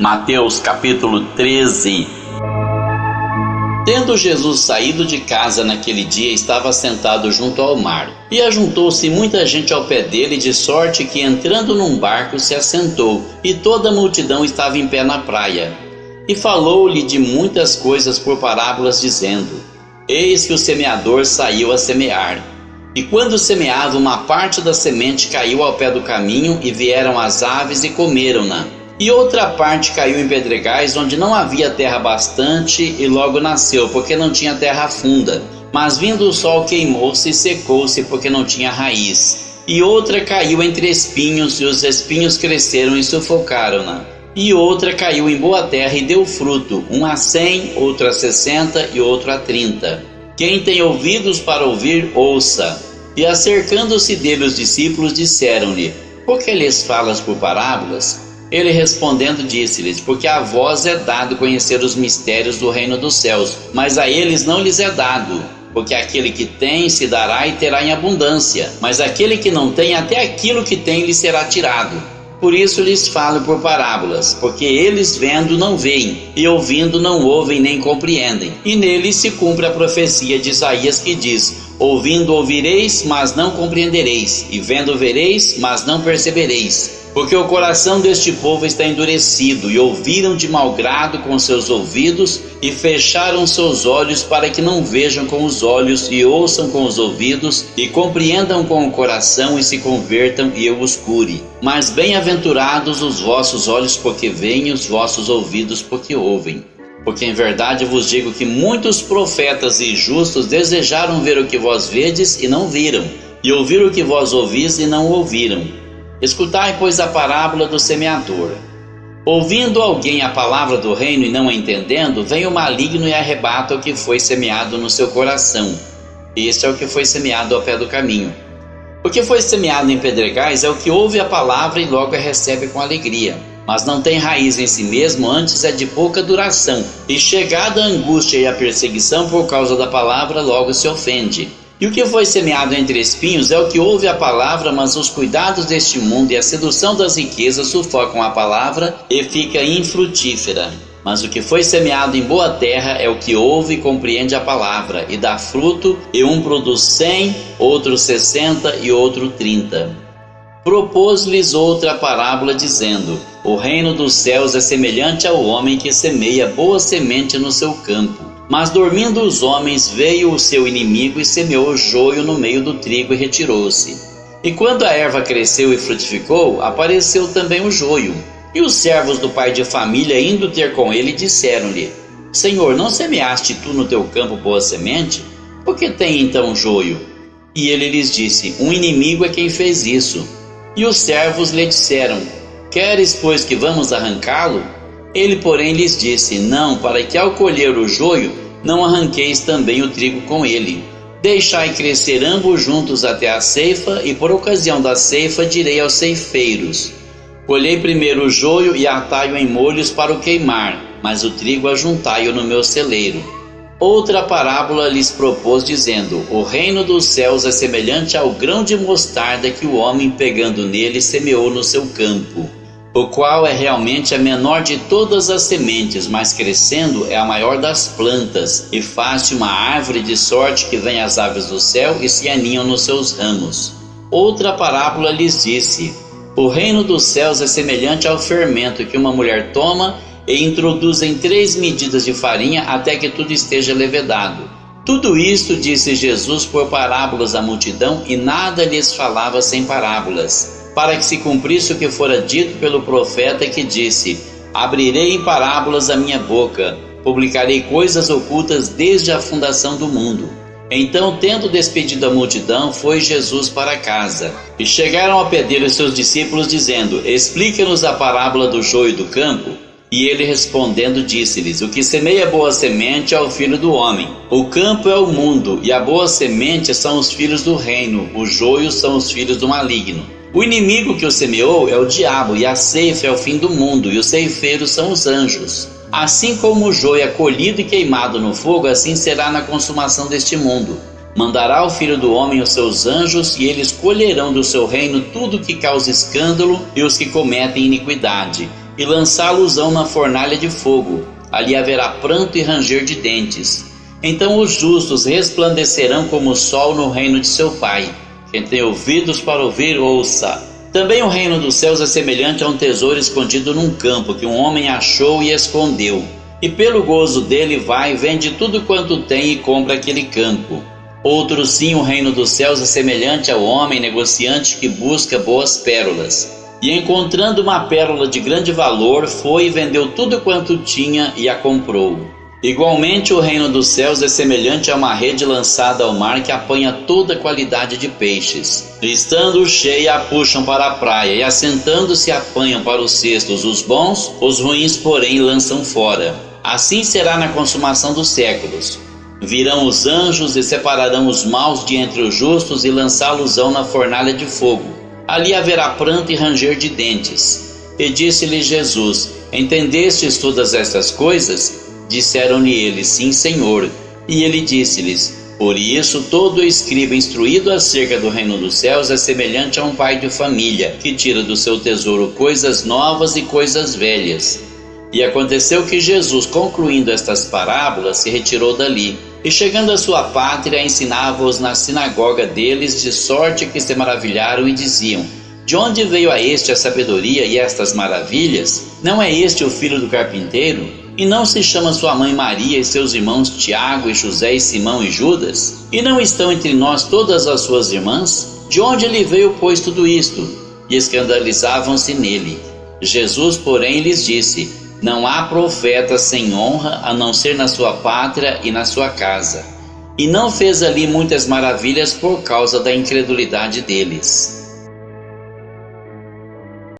Mateus capítulo 13. Tendo Jesus saído de casa naquele dia, estava sentado junto ao mar. E ajuntou-se muita gente ao pé dele, de sorte que, entrando num barco, se assentou, e toda a multidão estava em pé na praia. E falou-lhe de muitas coisas por parábolas, dizendo: Eis que o semeador saiu a semear. E quando semeava, uma parte da semente caiu ao pé do caminho, e vieram as aves e comeram-na. E outra parte caiu em pedregais, onde não havia terra bastante, e logo nasceu, porque não tinha terra funda. Mas vindo o sol, queimou-se e secou-se, porque não tinha raiz. E outra caiu entre espinhos, e os espinhos cresceram e sufocaram-na. E outra caiu em boa terra e deu fruto, um a 100, outro a 60 e outro a 30. Quem tem ouvidos para ouvir, ouça. E acercando-se dele os discípulos, disseram-lhe: Por que lhes falas por parábolas? Ele respondendo disse-lhes: Porque a vós é dado conhecer os mistérios do reino dos céus, mas a eles não lhes é dado. Porque aquele que tem se dará e terá em abundância, mas aquele que não tem, até aquilo que tem lhe será tirado. Por isso lhes falo por parábolas, porque eles vendo não veem, e ouvindo não ouvem nem compreendem. E neles se cumpre a profecia de Isaías, que diz: Ouvindo ouvireis, mas não compreendereis, e vendo vereis, mas não percebereis. Porque o coração deste povo está endurecido, e ouviram de mau grado com seus ouvidos, e fecharam seus olhos, para que não vejam com os olhos, e ouçam com os ouvidos, e compreendam com o coração, e se convertam, e eu os cure. Mas bem-aventurados os vossos olhos, porque veem, os vossos ouvidos, porque ouvem. Porque em verdade vos digo que muitos profetas e justos desejaram ver o que vós vedes, e não viram, e ouvir o que vós ouvis, e não ouviram. Escutai, pois, a parábola do semeador. Ouvindo alguém a palavra do reino e não a entendendo, vem o maligno e arrebata o que foi semeado no seu coração. Este é o que foi semeado ao pé do caminho. O que foi semeado em pedregais é o que ouve a palavra e logo a recebe com alegria, mas não tem raiz em si mesmo, antes é de pouca duração, e chegada a angústia e a perseguição por causa da palavra, logo se ofende. E o que foi semeado entre espinhos é o que ouve a palavra, mas os cuidados deste mundo e a sedução das riquezas sufocam a palavra e fica infrutífera. Mas o que foi semeado em boa terra é o que ouve e compreende a palavra, e dá fruto, e um produz 100, outro 60 e outro 30. Propôs-lhes outra parábola, dizendo: O reino dos céus é semelhante ao homem que semeia boa semente no seu campo. Mas dormindo os homens, veio o seu inimigo e semeou joio no meio do trigo e retirou-se. E quando a erva cresceu e frutificou, apareceu também o joio. E os servos do pai de família, indo ter com ele, disseram-lhe: Senhor, não semeaste tu no teu campo boa semente? Por que tem então joio? E ele lhes disse: Um inimigo é quem fez isso. E os servos lhe disseram: Queres, pois, que vamos arrancá-lo? Ele, porém, lhes disse: Não, para que ao colher o joio, não arranqueis também o trigo com ele. Deixai crescer ambos juntos até a ceifa, e por ocasião da ceifa direi aos ceifeiros: Colhei primeiro o joio e atai-o em molhos para o queimar, mas o trigo ajuntai-o no meu celeiro. Outra parábola lhes propôs, dizendo: O reino dos céus é semelhante ao grão de mostarda que o homem, pegando nele, semeou no seu campo, o qual é realmente a menor de todas as sementes, mas crescendo é a maior das plantas, e faz-se uma árvore, de sorte que vêm as aves do céu e se aninham nos seus ramos. Outra parábola lhes disse: O reino dos céus é semelhante ao fermento que uma mulher toma e introduz em 3 medidas de farinha, até que tudo esteja levedado. Tudo isto disse Jesus por parábolas à multidão, e nada lhes falava sem parábolas, para que se cumprisse o que fora dito pelo profeta, que disse: Abrirei em parábolas a minha boca, publicarei coisas ocultas desde a fundação do mundo. Então, tendo despedido a multidão, foi Jesus para casa. E chegaram a pedir os seus discípulos, dizendo: Explica-nos a parábola do joio do campo. E ele respondendo disse-lhes: O que semeia boa semente é o filho do homem. O campo é o mundo, e a boa semente são os filhos do reino, os joios são os filhos do maligno. O inimigo que o semeou é o diabo, e a ceifa é o fim do mundo, e os ceifeiros são os anjos. Assim como o joio é colhido e queimado no fogo, assim será na consumação deste mundo. Mandará o Filho do Homem os seus anjos, e eles colherão do seu reino tudo que causa escândalo e os que cometem iniquidade, e lançá-los-ão na fornalha de fogo. Ali haverá pranto e ranger de dentes. Então os justos resplandecerão como o sol no reino de seu Pai. Quem tem ouvidos para ouvir, ouça. Também o reino dos céus é semelhante a um tesouro escondido num campo, que um homem achou e escondeu. E pelo gozo dele vai, vende tudo quanto tem e compra aquele campo. Outro sim, o reino dos céus é semelhante ao homem negociante que busca boas pérolas. E encontrando uma pérola de grande valor, foi e vendeu tudo quanto tinha e a comprou. Igualmente o reino dos céus é semelhante a uma rede lançada ao mar que apanha toda qualidade de peixes. Estando cheia, a puxam para a praia, e assentando-se apanham para os cestos os bons, os ruins porém lançam fora. Assim será na consumação dos séculos. Virão os anjos e separarão os maus de entre os justos e lançá-los-ão na fornalha de fogo. Ali haverá pranto e ranger de dentes. E disse-lhe Jesus: Entendestes todas estas coisas? Disseram-lhe eles: Sim, Senhor. E ele disse-lhes: Por isso todo escriba instruído acerca do reino dos céus é semelhante a um pai de família, que tira do seu tesouro coisas novas e coisas velhas. E aconteceu que Jesus, concluindo estas parábolas, se retirou dali, e chegando à sua pátria, ensinava-os na sinagoga deles, de sorte que se maravilharam e diziam: De onde veio a este a sabedoria e estas maravilhas? Não é este o filho do carpinteiro? E não se chama sua mãe Maria e seus irmãos Tiago e José e Simão e Judas? E não estão entre nós todas as suas irmãs? De onde lhe veio, pois, tudo isto? E escandalizavam-se nele. Jesus, porém, lhes disse: Não há profeta sem honra, a não ser na sua pátria e na sua casa. E não fez ali muitas maravilhas por causa da incredulidade deles.